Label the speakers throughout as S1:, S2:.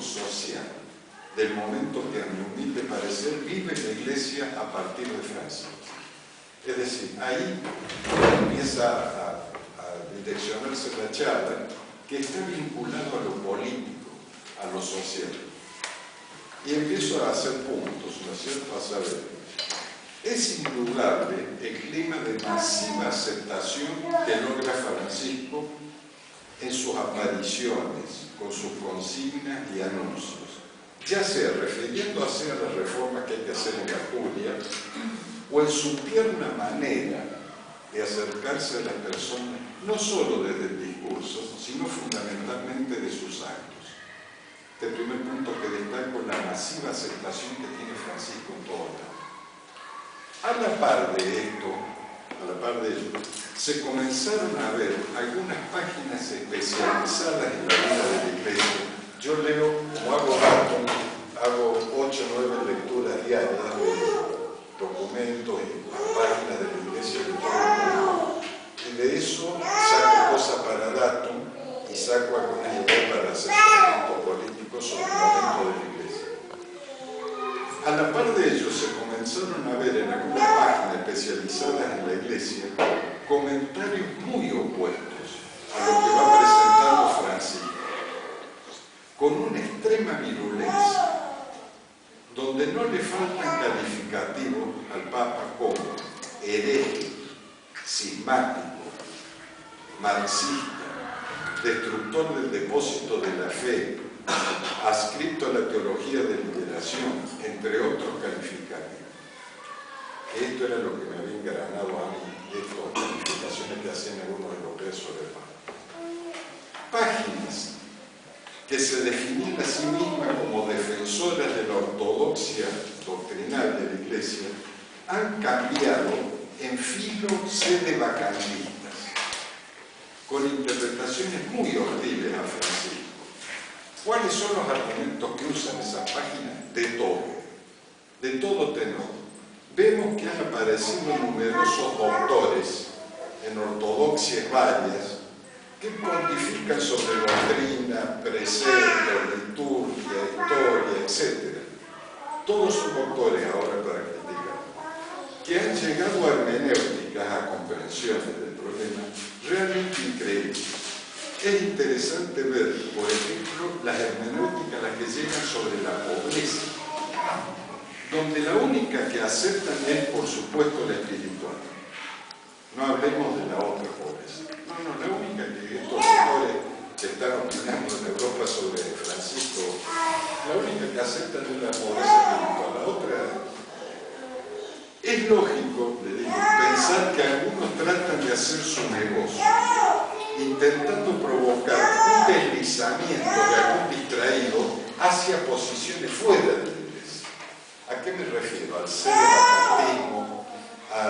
S1: social del momento que, a mi humilde parecer, vive la Iglesia a partir de Francisco. Es decir, ahí empieza a direccionarse la charla, que está vinculado a lo político, a lo social. Y empiezo a hacer puntos, ¿no es cierto?, a saber. Es indudable el clima de masiva aceptación que logra Francisco en sus apariciones, con sus consignas y anuncios, ya sea refiriéndose a las reformas que hay que hacer en la curia, o en su tierna manera de acercarse a las personas, no solo desde el discurso, sino fundamentalmente de sus actos. Este primer punto que destaco, la masiva aceptación que tiene Francisco en todo lado. A la par de esto, a la par de ello, se comenzaron a ver algunas páginas especializadas en la vida de la Iglesia. Yo leo, como hago 8 o 9 lecturas diarias de documentos y páginas de la Iglesia de todo el mundo. Y de eso saco cosas para Datum y saco algunas ideas para asesoramiento político sobre el momento de la Iglesia. A la par de ello, se comenzaron a ver en algunas páginas especializadas en la Iglesia comentarios muy opuestos a lo que va presentando Francisco, con una extrema virulencia, donde no le faltan calificativos al Papa como hereje, cismático, marxista, destructor del depósito de la fe, adscrito a la teología de liberación, entre otros calificativos. Esto era lo que me había engranado a mí, estas calificaciones que hacían algunos europeos sobre el Papa. Páginas que se definían a sí mismas como defensoras de la ortodoxia doctrinal de la Iglesia, han cambiado en filo sedevacantistas, con interpretaciones muy hostiles a Francisco. ¿Cuáles son los argumentos que usan esas páginas? De todo tenor. Vemos que han aparecido numerosos doctores en ortodoxias varias que pontifican sobre doctrina, preceptos, liturgia, historia, etc. Todos son doctores ahora para criticar, que han llegado a hermenéuticas, a comprensiones del problema realmente increíbles. Es interesante ver, por ejemplo, las hermenéuticas a las que llegan sobre la pobreza, donde la única que aceptan es, por supuesto, la espiritual. No hablemos de la otra pobreza. No, la única que estos autores que están opinando en Europa sobre Francisco, la única que aceptan es la pobreza espiritual. La otra, es lógico, le digo, pensar que algunos tratan de hacer su negocio, intentando provocar un deslizamiento de algún distraído hacia posiciones fuera de la Iglesia. ¿A qué me refiero? Al sedevacantismo, a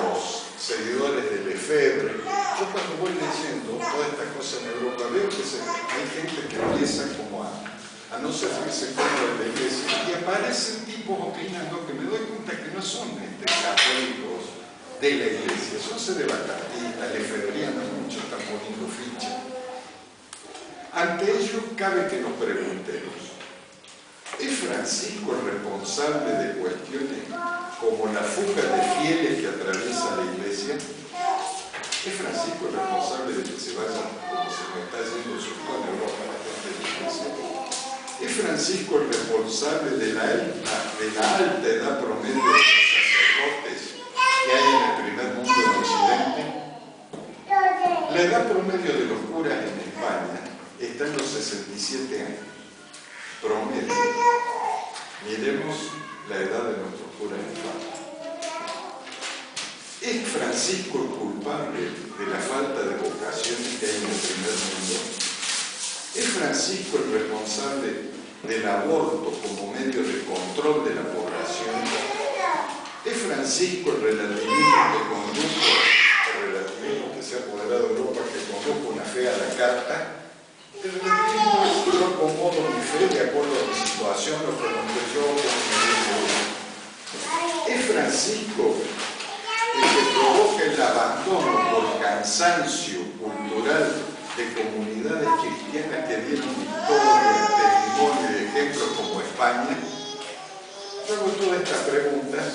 S1: los seguidores de Lefebvre. Yo cuando voy leyendo toda esta cosa en Europa veo que hay gente que empieza como a no sentirse cómodo de la Iglesia y aparecen tipos opinando que me doy cuenta que no son católicos de la Iglesia, son sedevacantistas, lefebvrianos, muchos están poniendo ficha. Ante ello cabe que nos preguntemos: ¿es Francisco el responsable de cuestiones como la fuga de fieles que atraviesa la Iglesia? ¿Es Francisco el responsable de que se vaya, como se me está yendo en Europa, la gente de la Iglesia? ¿Es Francisco el responsable de la alta edad promedio de los sacerdotes que hay en el primer mundo en Occidente? La edad promedio de los curas en España está en los 67 años. Promedio. Miremos la edad de nuestros curas en España. ¿Es Francisco el culpable de la falta de vocaciones que hay en el primer mundo? ¿Es Francisco el responsable del aborto como medio de control de la población? ¿Es Francisco el relativismo que condujo, el relativismo que se ha apoderado de Europa, que condujo una fe a la carta? El relativismo es: yo acomodo mi fe de acuerdo a mi situación, lo pregunté yo, ¿es Francisco el que provoca el abandono por cansancio cultural de comunidades cristianas que dieron historia, testimonio y ejemplos como España, yo hago todas estas preguntas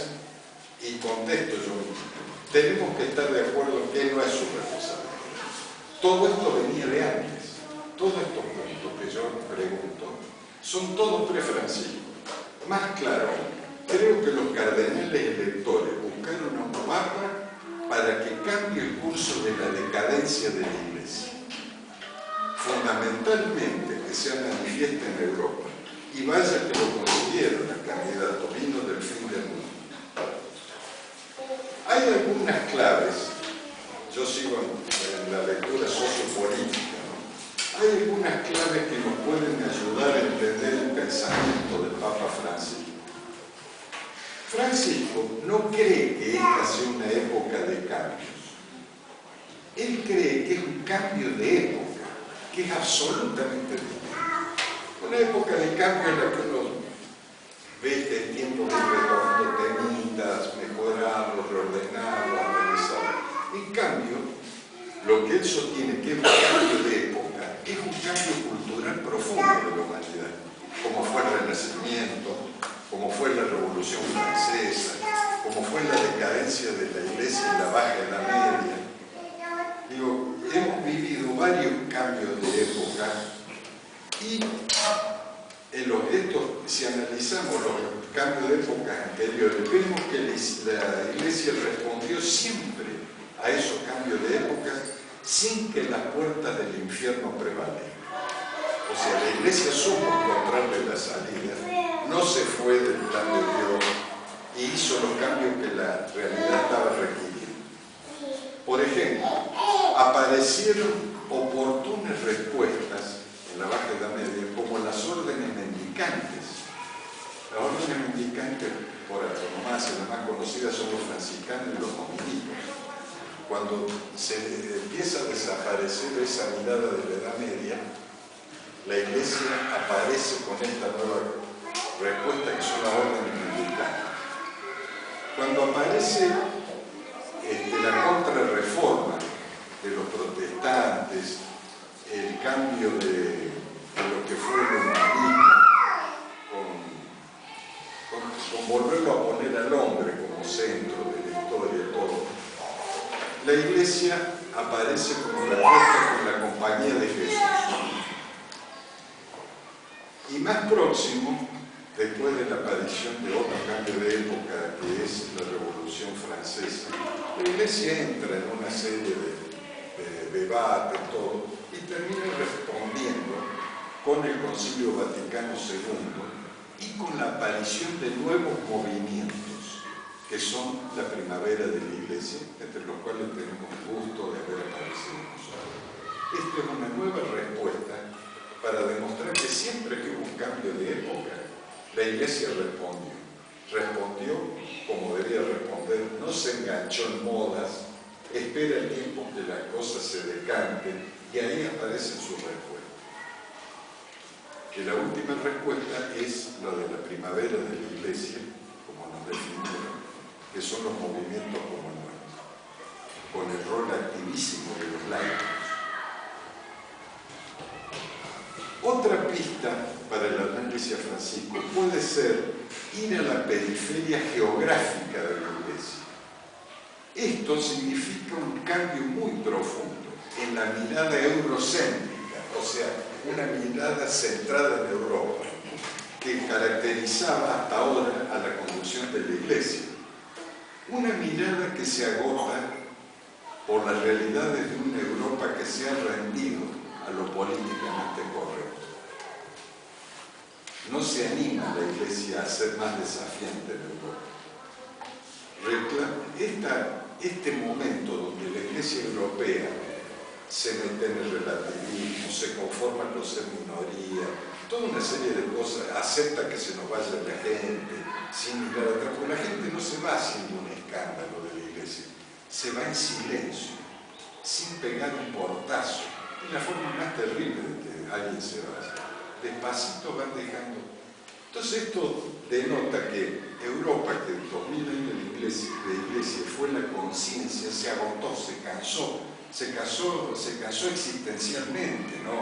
S1: y contesto yo mismo. Tenemos que estar de acuerdo en que no es su responsabilidad. Todo esto venía de antes. Todos estos puntos que yo pregunto son todos prefranciscos. Más claro, creo que los cardenales electores buscaron a un papa para que cambie el curso de la decadencia de la Iglesia. Fundamentalmente que se manifiesta en Europa. Y vaya que lo consiguieron el candidato, vino del fin del mundo. Hay algunas claves, yo sigo en la lectura sociopolítica, ¿no? Hay algunas claves que nos pueden ayudar a entender el pensamiento del Papa Francisco. Francisco no cree que esta sea una época de cambios. Él cree que es un cambio de época, que es absolutamente distinto. Una época de cambio en la que uno ve que es tiempo de retomando temitas, mejorarlos, reordenarlos, analizarlos. En cambio, lo que él sostiene que es un cambio de época es un cambio cultural profundo de la humanidad, como fue el Renacimiento, como fue la Revolución Francesa, como fue la decadencia de la Iglesia en la Baja Edad Media. Digo, hemos vivido varios cambios de época y si analizamos los cambios de épocas anteriores, vemos que la Iglesia respondió siempre a esos cambios de época sin que las puertas del infierno prevalezcan. O sea, la Iglesia supo encontrarle la salida, no se fue del plan de Dios y hizo los cambios que la realidad estaba requiriendo. Por ejemplo, aparecieron oportunas respuestas en la Baja Edad Media, como las órdenes mendicantes. Las órdenes mendicantes, por antonomasia, las más conocidas son los franciscanos y los dominicos. Cuando se empieza a desaparecer esa mirada de la Edad Media, la Iglesia aparece con esta nueva respuesta que son las órdenes mendicantes. Cuando aparece la contrarreforma de los protestantes, el cambio de lo que fue el humanismo, con volverlo a poner al hombre como centro de la historia y todo, la Iglesia aparece como respuesta con la compañía de Jesús. Y más próximo, después de la aparición de otro cambio de época, que es la Revolución Francesa, la Iglesia entra en una serie de debates, todo, y termina respondiendo con el Concilio Vaticano II y con la aparición de nuevos movimientos, que son la primavera de la Iglesia, entre los cuales tenemos el gusto de haber aparecido nosotros. Esta es una nueva respuesta para demostrar que siempre que hubo un cambio de época, la Iglesia respondió. Respondió como debía responder, no se enganchó en modas, espera el tiempo que las cosas se decanten y ahí aparecen sus respuestas. Que la última respuesta es la de la primavera de la Iglesia, como nos definieron, que son los movimientos como el nuestro, con el rol activísimo de los laicos. Otra pista para el análisis a Francisco puede ser ir a la periferia geográfica de la Iglesia. Esto significa un cambio muy profundo en la mirada eurocéntrica, o sea, una mirada centrada en Europa, que caracterizaba hasta ahora a la conducción de la Iglesia. Una mirada que se agota por las realidades de una Europa que se ha rendido a lo políticamente correcto. No se anima a la Iglesia a ser más desafiante en Europa. Este momento donde la Iglesia europea se mete en el relativismo, se conforma con ser minoría, toda una serie de cosas, acepta que se nos vaya la gente, sin mirar atrás, porque la gente no se va haciendo un escándalo de la Iglesia, se va en silencio, sin pegar un portazo. Es la forma más terrible de que alguien se vaya. Despacito van dejando. Entonces esto denota que Europa, que en 2000 años de iglesia fue la conciencia, se agotó, se cansó, se casó existencialmente, ¿no?